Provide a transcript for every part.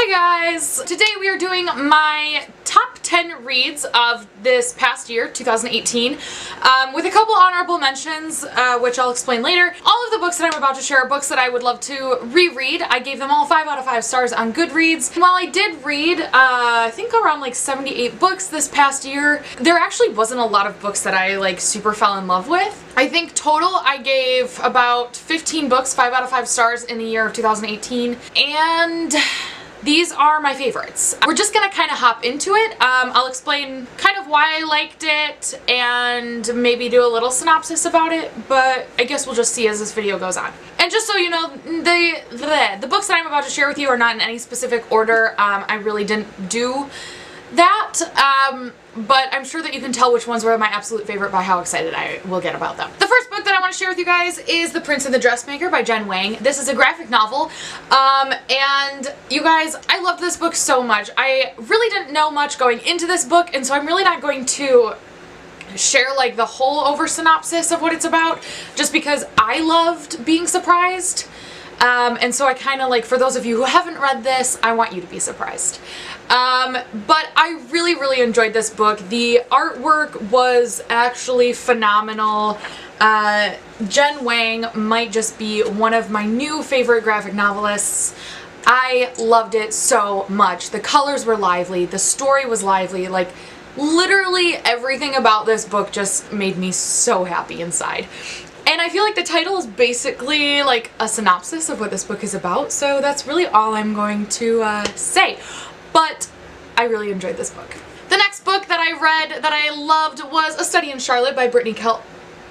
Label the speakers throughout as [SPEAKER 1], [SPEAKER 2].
[SPEAKER 1] Hey guys! Today we are doing my top 10 reads of this past year, 2018, with a couple honorable mentions, which I'll explain later. All of the books that I'm about to share are books that I would love to reread. I gave them all 5 out of 5 stars on Goodreads. And while I did read, I think around like 78 books this past year, there actually wasn't a lot of books that I like super fell in love with. I think total I gave about 15 books 5 out of 5 stars in the year of 2018, and these are my favorites. We're just gonna kind of hop into it. I'll explain kind of why I liked it and maybe do a little synopsis about it, but I guess we'll just see as this video goes on. And just so you know, the books that I'm about to share with you are not in any specific order. I really didn't do that, but I'm sure that you can tell which ones were my absolute favorite by how excited I will get about them. The first book that I want to share with you guys is The Prince and the Dressmaker by Jen Wang. This is a graphic novel, and you guys, I loved this book so much. I really didn't know much going into this book, and so I'm really not going to share like the whole over synopsis of what it's about, just because I loved being surprised. And so I kind of like, for those of you who haven't read this, I want you to be surprised. But I really enjoyed this book. The artwork was actually phenomenal. Jen Wang might just be one of my new favorite graphic novelists. I loved it so much. The colors were lively, the story was lively, like literally everything about this book just made me so happy inside. And I feel like the title is basically like a synopsis of what this book is about, so that's really all I'm going to say. But I really enjoyed this book. The next book that I read that I loved was A Study in Charlotte by Brittany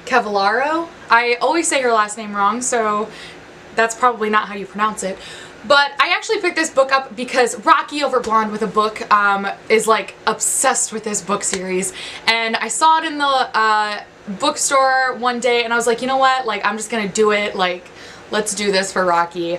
[SPEAKER 1] Cavallaro. I always say her last name wrong, so that's probably not how you pronounce it. But I actually picked this book up because Rocky over Blonde with a Book is like obsessed with this book series, and I saw it in the bookstore one day and I was like, you know what, like I'm just gonna do it, like let's do this for Rocky.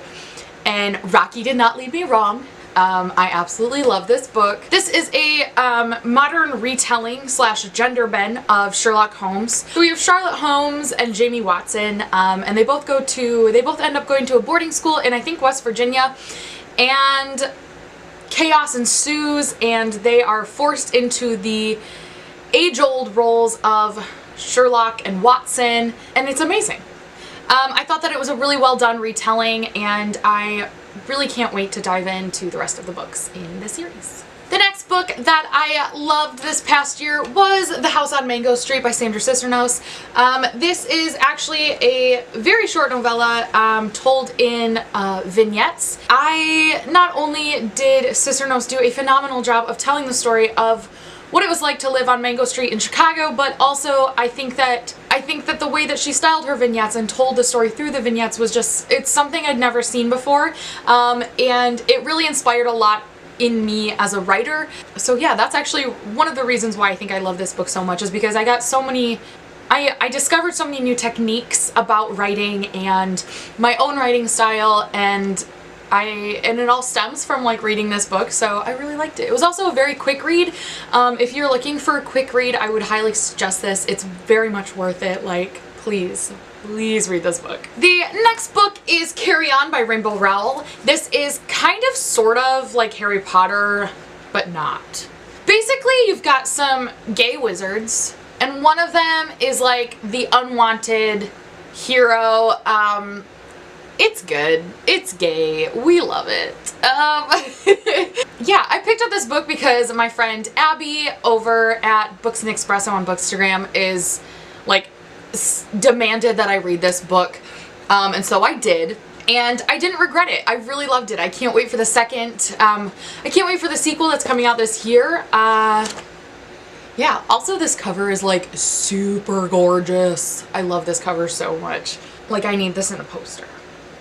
[SPEAKER 1] And Rocky did not lead me wrong. I absolutely love this book. This is a modern retelling slash gender bend of Sherlock Holmes. So we have Charlotte Holmes and Jamie Watson, and they both end up going to a boarding school in I think West Virginia, and chaos ensues and they are forced into the age-old roles of Sherlock and Watson, and it's amazing. I thought that it was a really well done retelling, and I really can't wait to dive into the rest of the books in the series. The next book that I loved this past year was The House on Mango Street by Sandra Cisneros. This is actually a very short novella told in vignettes. Not only did Cisneros do a phenomenal job of telling the story of what it was like to live on Mango Street in Chicago, but also I think that the way that she styled her vignettes and told the story through the vignettes was just, it's something I'd never seen before, and it really inspired a lot in me as a writer. So yeah, that's actually one of the reasons why I think I love this book so much, is because I got so many, I discovered so many new techniques about writing and my own writing style, and it all stems from like reading this book, so I really liked it. It was also a very quick read. If you're looking for a quick read, I would highly suggest this. It's very much worth it. Like, please read this book. The next book is Carry On by Rainbow Rowell. This is kind of sort of like Harry Potter, but not. Basically, you've got some gay wizards, and one of them is like the unwanted hero. It's good. It's gay. We love it. Yeah, I picked up this book because my friend Abby over at Books and Espresso on Bookstagram is like demanded that I read this book, and so I did, and I didn't regret it. I really loved it. I can't wait for the second. I can't wait for the sequel that's coming out this year. Yeah, also this cover is like super gorgeous. I love this cover so much. Like, I need this in a poster.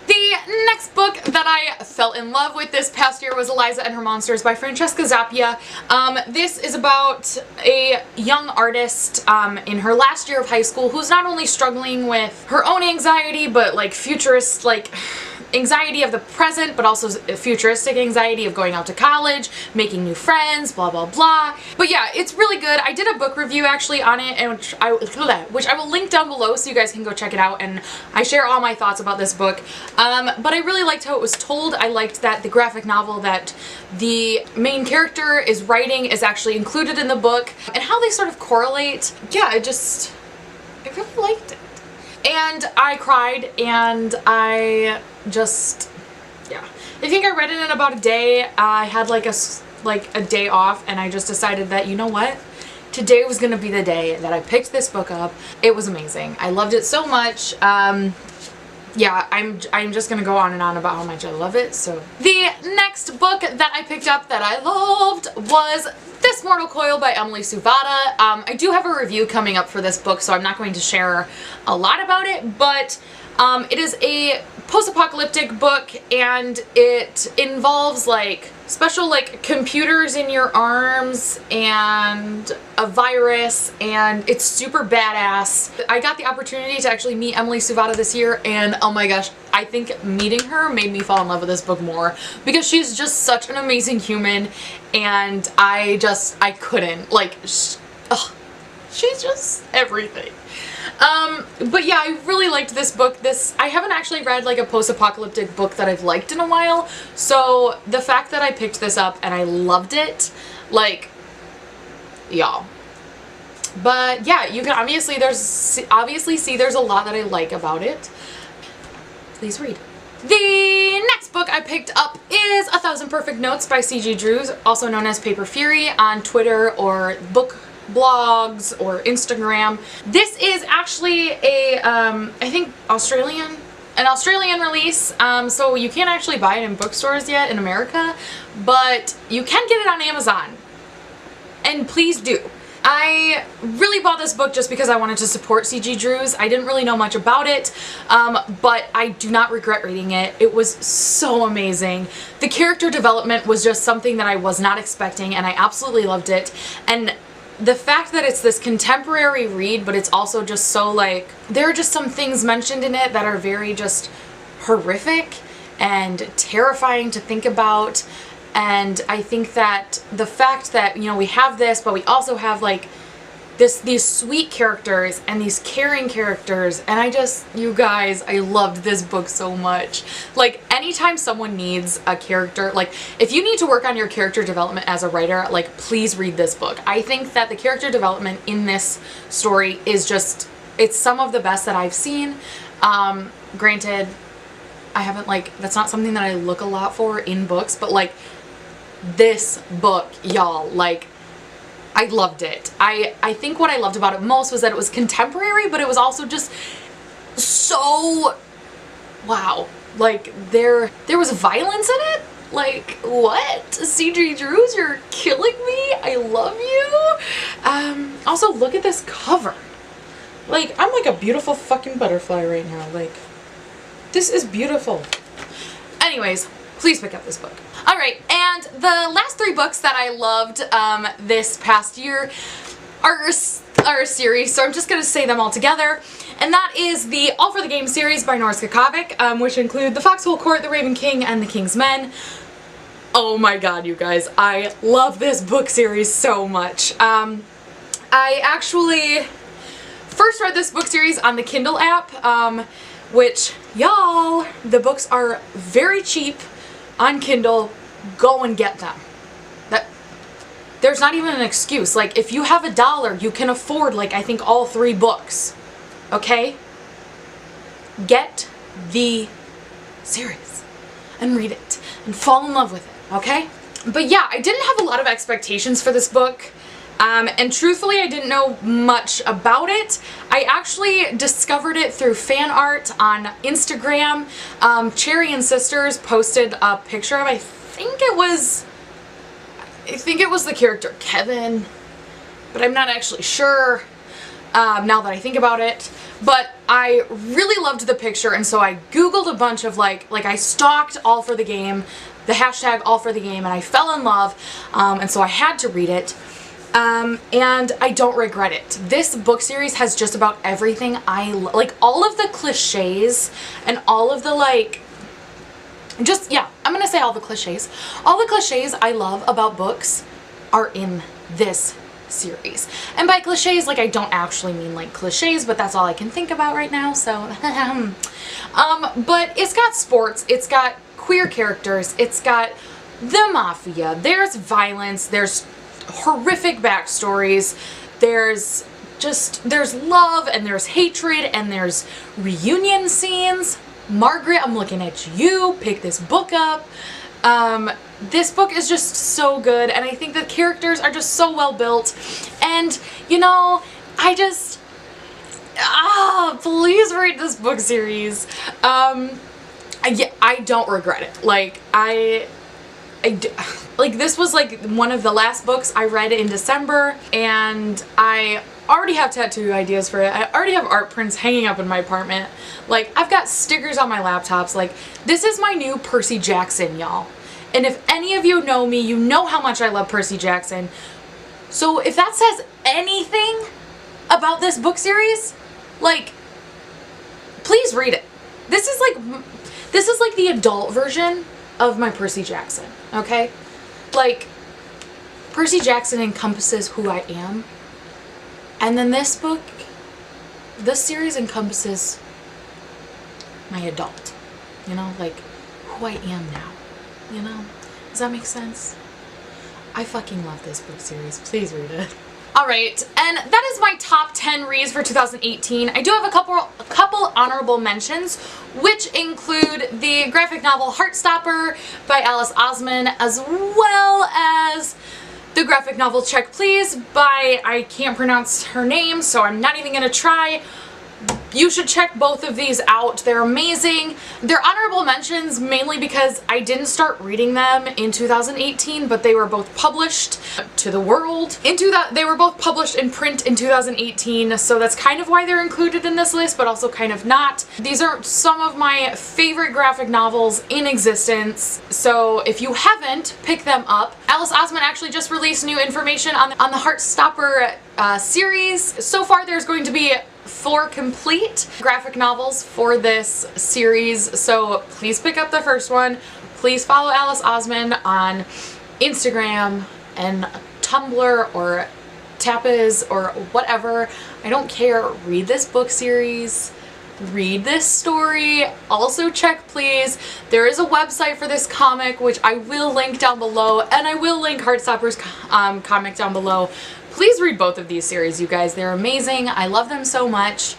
[SPEAKER 1] The next book that I fell in love with this past year was Eliza and Her Monsters by Francesca Zappia. This is about a young artist in her last year of high school who's not only struggling with her own anxiety, but like futurist, like anxiety of the present, but also futuristic anxiety of going out to college, making new friends, blah, blah, blah. But yeah, it's really good. I did a book review actually on it, and which I will link down below so you guys can go check it out, and I share all my thoughts about this book. But I really liked how it was told. I liked that the graphic novel that the main character is writing is actually included in the book, and how they sort of correlate. Yeah, I really liked it. And I cried, and I just, yeah. I think I read it in about a day. I had like a day off, and I just decided that, you know what? Today was gonna be the day that I picked this book up. It was amazing. I loved it so much. Yeah, I'm just gonna go on and on about how much I love it. So the next book that I picked up that I loved was This Mortal Coil by Emily Sue Bata. I do have a review coming up for this book, so I'm not going to share a lot about it, but it is a post-apocalyptic book, and it involves like special like computers in your arms and a virus, and it's super badass. I got the opportunity to actually meet Emily Sue Bata this year, and oh my gosh, I think meeting her made me fall in love with this book more, because she's just such an amazing human, and I couldn't, like, she's just everything. But yeah, I really liked this book. I haven't actually read like a post-apocalyptic book that I've liked in a while, so the fact that I picked this up and I loved it, like, y'all. But yeah, you can obviously see there's a lot that I like about it. Please read. The next book I picked up is 1,000 Perfect Notes by C.G. Drews, also known as Paper Fury on Twitter or book blogs or Instagram. This is actually a, I think an Australian release, so you can't actually buy it in bookstores yet in America, but you can get it on Amazon, and please do. I really bought this book just because I wanted to support C.G. Drews. I didn't really know much about it, but I do not regret reading it. It was so amazing. The character development was just something that I was not expecting, and I absolutely loved it. And the fact that it's this contemporary read, but it's also just so like, there are just some things mentioned in it that are very just horrific and terrifying to think about. And I think that the fact that, you know, we have this, but we also have like these sweet characters and these caring characters, and you guys, I loved this book so much. Like, anytime someone needs a character, like, if you need to work on your character development as a writer, like, please read this book. I think that the character development in this story is just, it's some of the best that I've seen. Granted, I haven't, like, that's not something that I look a lot for in books, but like, this book, y'all, like, I loved it. I think what I loved about it most was that it was contemporary, but it was also just so, wow. Like, there was violence in it? Like, what? C.G. Drews, you're killing me? I love you. Also, look at this cover. Like, I'm like a beautiful fucking butterfly right now. Like, this is beautiful. Anyways, please pick up this book. Alright, and the last three books that I loved this past year are a series, so I'm just going to say them all together. And that is the All for the Game series by Norska Kovic, which include The Foxhole Court, The Raven King, and The King's Men. Oh my god, you guys, I love this book series so much. I actually first read this book series on the Kindle app, which, y'all, the books are very cheap on Kindle. Go and get them. There's not even an excuse. Like, if you have $1, you can afford, like, I think all 3 books. Okay? Get the series and read it and fall in love with it, okay? But yeah, I didn't have a lot of expectations for this book. And truthfully, I didn't know much about it. I actually discovered it through fan art on Instagram. Cherry and Sisters posted a picture of, I think it was the character Kevin, but I'm not actually sure now that I think about it. But I really loved the picture, and so I googled a bunch of like I stalked All for the Game, the hashtag All for the Game, and I fell in love, and so I had to read it. And I don't regret it. This book series has just about everything like all of the cliches and all of the like just, yeah, I'm gonna say all the cliches. All the cliches I love about books are in this series. And by cliches, like, I don't actually mean like cliches, but that's all I can think about right now, so but it's got sports, it's got queer characters, it's got the mafia, there's violence, there's horrific backstories, there's love, and there's hatred, and there's reunion scenes. Margaret, I'm looking at you, pick this book up. This book is just so good, and I think the characters are just so well built, and you know, please read this book series. I don't regret it. Like, like, this was like one of the last books I read in December, and I already have tattoo ideas for it. I already have art prints hanging up in my apartment. Like, I've got stickers on my laptops. Like, this is my new Percy Jackson, y'all. And if any of you know me, you know how much I love Percy Jackson. So if that says anything about this book series, like, please read it. This is like the adult version of my Percy Jackson, okay? Like, Percy Jackson encompasses who I am. And then this series encompasses my adult, you know, like who I am now, you know? Does that make sense? I fucking love this book series. Please read it. Alright, and that is my top 10 reads for 2018. I do have a couple honorable mentions, which include the graphic novel Heartstopper by Alice Oseman, as well as the graphic novel Check Please by, I can't pronounce her name, so I'm not even gonna try. You should check both of these out. They're amazing. They're honorable mentions mainly because I didn't start reading them in 2018, but they were both published to the world. They were both published in print in 2018, so that's kind of why they're included in this list, but also kind of not. These are some of my favorite graphic novels in existence, so if you haven't, pick them up. Alice Oseman actually just released new information on the Heartstopper series. So far there's going to be 4 complete graphic novels for this series, so please pick up the first one. Please follow Alice Oseman on Instagram and Tumblr or Tapas or whatever. I don't care. Read this book series. Read this story. Also check please. There is a website for this comic, which I will link down below, and I will link Heartstopper's comic down below. Please read both of these series, you guys. They're amazing. I love them so much.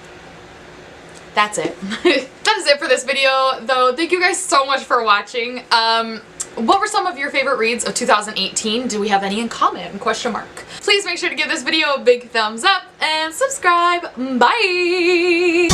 [SPEAKER 1] That's it. That is it for this video, though. Thank you guys so much for watching. What were some of your favorite reads of 2018? Do we have any in common? Question mark. Please make sure to give this video a big thumbs up and subscribe. Bye!